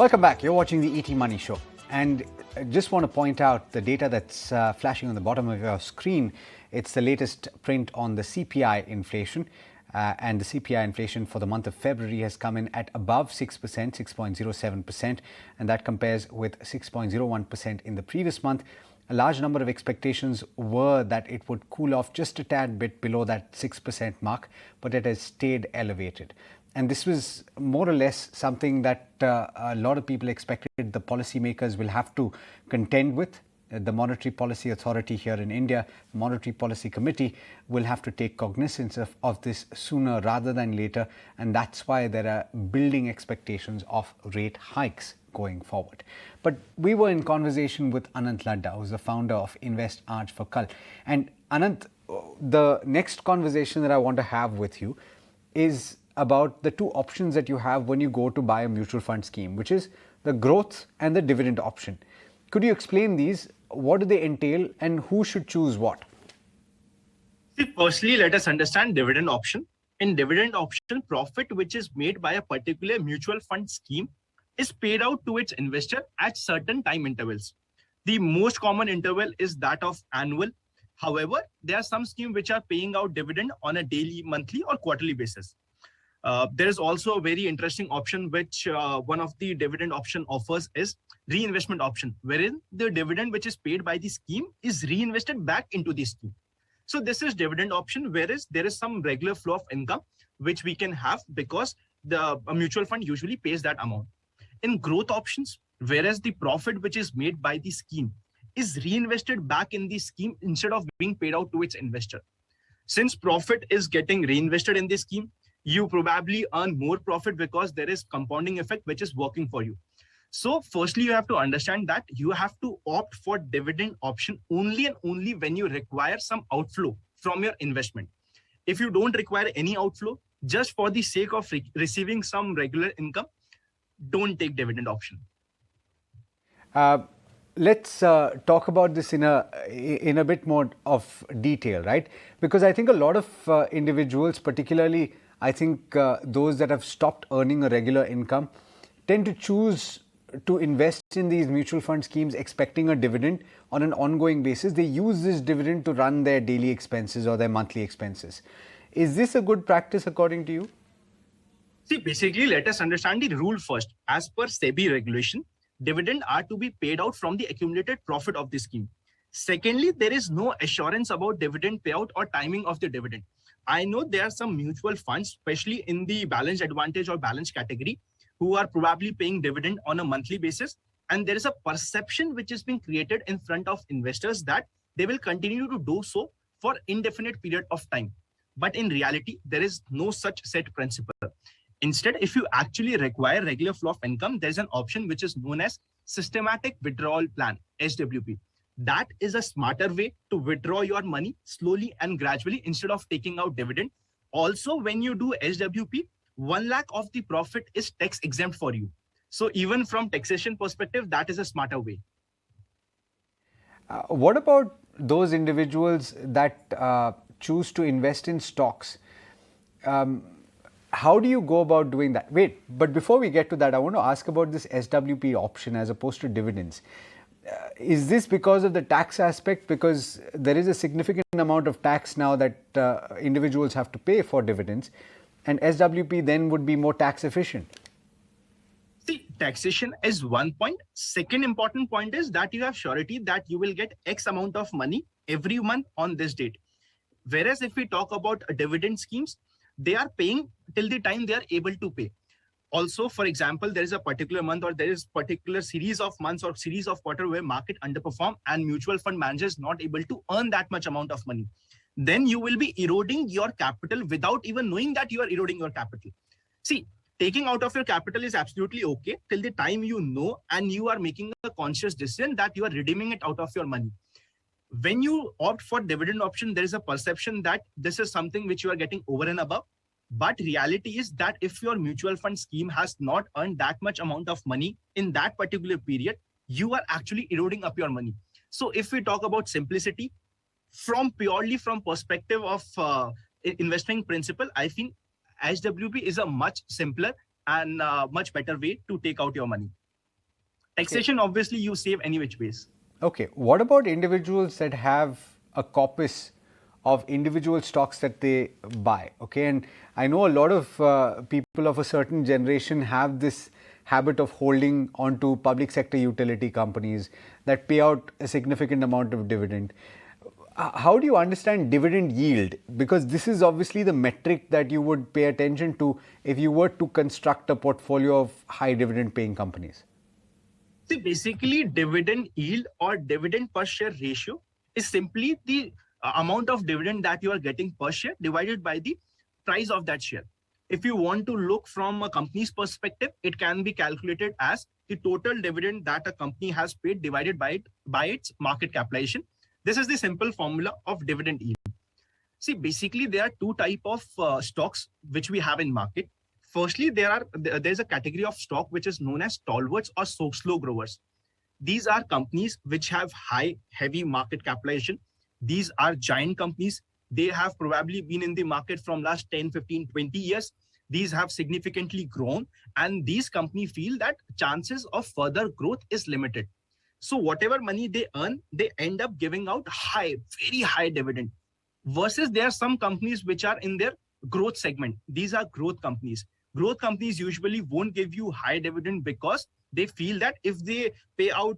Welcome back. You're watching the ET Money Show. And I just want to point out the data that's flashing on the bottom of your screen. It's the latest print on the CPI inflation. And the CPI inflation for the month of February has come in at above 6%, 6.07%. And that compares with 6.01% in the previous month. A large number of expectations were that it would cool off just a tad bit below that 6% mark, but it has stayed elevated. And this was more or less something that a lot of people expected the policymakers will have to contend with. The Monetary Policy Authority here in India, the Monetary Policy Committee, will have to take cognizance of this sooner rather than later. And that's why there are building expectations of rate hikes going forward. But we were in conversation with Anant Ladha, who's the founder of Invest Aaj For Kal. And Anant, the next conversation that I want to have with you is about the two options that you have when you go to buy a mutual fund scheme, which is the growth and the dividend option. Could you explain these? What do they entail and who should choose what? See, firstly, let us understand dividend option. In dividend option, profit which is made by a particular mutual fund scheme is paid out to its investor at certain time intervals. The most common interval is that of annual. However, there are some schemes which are paying out dividend on a daily, monthly or quarterly basis. There is also a very interesting option which one of the dividend option offers is reinvestment option, wherein the dividend which is paid by the scheme is reinvested back into the scheme. So this is dividend option, whereas there is some regular flow of income which we can have because a mutual fund usually pays that amount. In growth options, whereas the profit which is made by the scheme is reinvested back in the scheme instead of being paid out to its investor. Since profit is getting reinvested in the scheme, you probably earn more profit because there is compounding effect which is working for you. So firstly, you have to understand that you have to opt for dividend option only and only when you require some outflow from your investment. If you don't require any outflow, just for the sake of receiving some regular income, don't take dividend option. Let's talk about this in a bit more of detail, right? Because I think a lot of individuals, particularly I think those that have stopped earning a regular income, tend to choose to invest in these mutual fund schemes expecting a dividend on an ongoing basis. They use this dividend to run their daily expenses or their monthly expenses. Is this a good practice according to you? See, basically, let us understand the rule first. As per SEBI regulation, dividend are to be paid out from the accumulated profit of the scheme. Secondly, there is no assurance about dividend payout or timing of the dividend. I know there are some mutual funds, especially in the balanced advantage or balanced category, who are probably paying dividend on a monthly basis. And there is a perception which is being created in front of investors that they will continue to do so for indefinite period of time. But in reality, there is no such set principle. Instead, if you actually require regular flow of income, there's an option which is known as systematic withdrawal plan, SWP. That is a smarter way to withdraw your money slowly and gradually instead of taking out dividend. Also, when you do SWP, 1 lakh of the profit is tax exempt for you. So even from taxation perspective, that is a smarter way. What about those individuals that choose to invest in stocks? How do you go about doing that? Wait, but before we get to that, I want to ask about this SWP option as opposed to dividends. Is this because of the tax aspect? Because there is a significant amount of tax now that individuals have to pay for dividends, and SWP then would be more tax efficient. See, taxation is one point. Second important point is that you have surety that you will get X amount of money every month on this date. Whereas if we talk about dividend schemes, they are paying till the time they are able to pay. Also, for example, there is a particular month or there is particular series of months or series of quarter where market underperform and mutual fund managers not able to earn that much amount of money. Then you will be eroding your capital without even knowing that you are eroding your capital. See, taking out of your capital is absolutely okay till the time you know and you are making a conscious decision that you are redeeming it out of your money. When you opt for dividend option, there is a perception that this is something which you are getting over and above. But reality is that if your mutual fund scheme has not earned that much amount of money in that particular period, you are actually eroding up your money. So if we talk about simplicity, purely from perspective of investing principle, I think SWP is a much simpler and much better way to take out your money. Taxation, obviously, you save any which ways. Okay, what about individuals that have a corpus of individual stocks that they buy? Okay, and I know a lot of people of a certain generation have this habit of holding onto public sector utility companies that pay out a significant amount of dividend. How do you understand dividend yield? Because this is obviously the metric that you would pay attention to if you were to construct a portfolio of high dividend paying companies. See, basically, dividend yield or dividend per share ratio is simply the amount of dividend that you are getting per share divided by the price of that share. If you want to look from a company's perspective, it can be calculated as the total dividend that a company has paid divided by its market capitalization. This is the simple formula of dividend yield. See, basically, there are two types of stocks which we have in market. Firstly, there's a category of stock which is known as stalwarts or slow growers. These are companies which have heavy market capitalization. These are giant companies. They have probably been in the market from last 10, 15, 20 years. These have significantly grown, and these companies feel that chances of further growth is limited. So whatever money they earn, they end up giving out very high dividend. Versus there are some companies which are in their growth segment. These are growth companies. Growth companies usually won't give you high dividend because they feel that if they pay out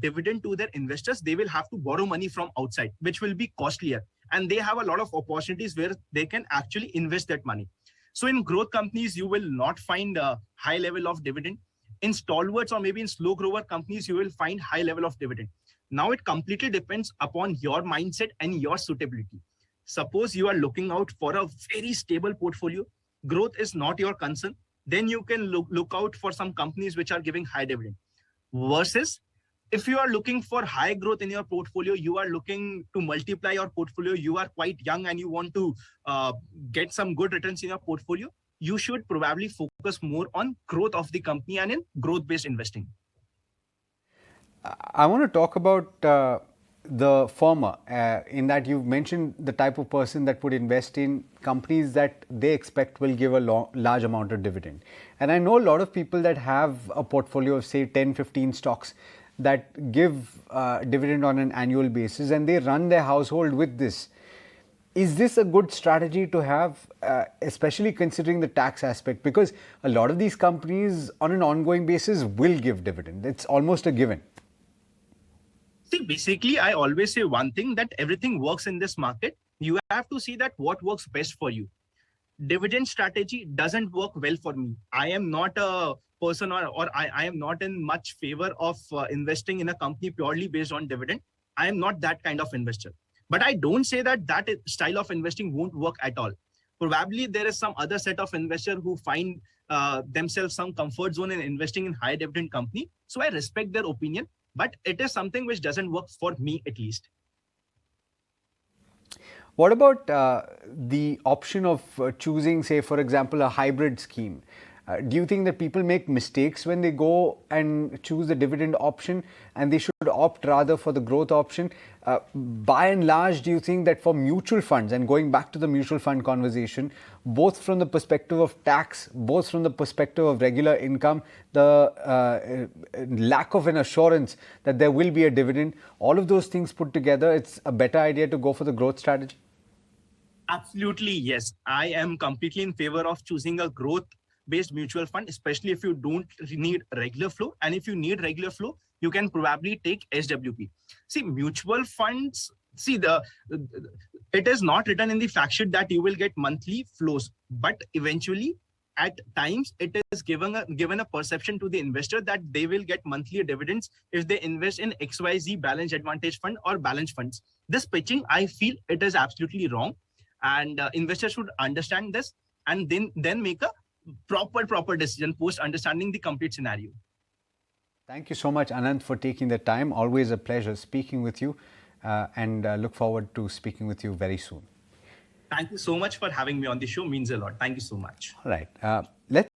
dividend to their investors, they will have to borrow money from outside, which will be costlier. And they have a lot of opportunities where they can actually invest that money. So in growth companies, you will not find a high level of dividend. In stalwarts or maybe in slow grower companies, you will find high level of dividend. Now it completely depends upon your mindset and your suitability. Suppose you are looking out for a very stable portfolio, growth is not your concern, then you can look out for some companies which are giving high dividend. Versus if you are looking for high growth in your portfolio, you are looking to multiply your portfolio, you are quite young and you want to get some good returns in your portfolio, you should probably focus more on growth of the company and in growth-based investing. I want to talk about the former, in that you've mentioned the type of person that would invest in companies that they expect will give a large amount of dividend. And I know a lot of people that have a portfolio of say 10, 15 stocks that give dividend on an annual basis, and they run their household with this. Is this a good strategy to have, especially considering the tax aspect? Because a lot of these companies on an ongoing basis will give dividend. It's almost a given. See, basically, I always say one thing, that everything works in this market. You have to see that what works best for you. Dividend strategy doesn't work well for me. I am not a person or I am not in much favor of investing in a company purely based on dividend. I am not that kind of investor. But I don't say that style of investing won't work at all. Probably there is some other set of investors who find themselves some comfort zone in investing in high dividend company. So I respect their opinion, but it is something which doesn't work for me at least. What about the option of choosing, say, for example, a hybrid scheme? Do you think that people make mistakes when they go and choose the dividend option and they should opt rather for the growth option? By and large, do you think that for mutual funds, and going back to the mutual fund conversation, both from the perspective of tax, both from the perspective of regular income, the lack of an assurance that there will be a dividend, all of those things put together, it's a better idea to go for the growth strategy? Absolutely, yes. I am completely in favor of choosing a growth-based mutual fund, especially if you don't need regular flow. And if you need regular flow, you can probably take SWP. See, mutual funds, it is not written in the fact sheet that you will get monthly flows, but eventually at times it is given a perception to the investor that they will get monthly dividends if they invest in XYZ balance advantage fund or balance funds. This pitching, I feel it is absolutely wrong. And investors should understand this and then make a proper decision post understanding the complete scenario. Thank you so much, Anant, for taking the time. Always a pleasure speaking with you, and look forward to speaking with you very soon. Thank you so much for having me on the show. Means a lot. Thank you so much. All right. Let's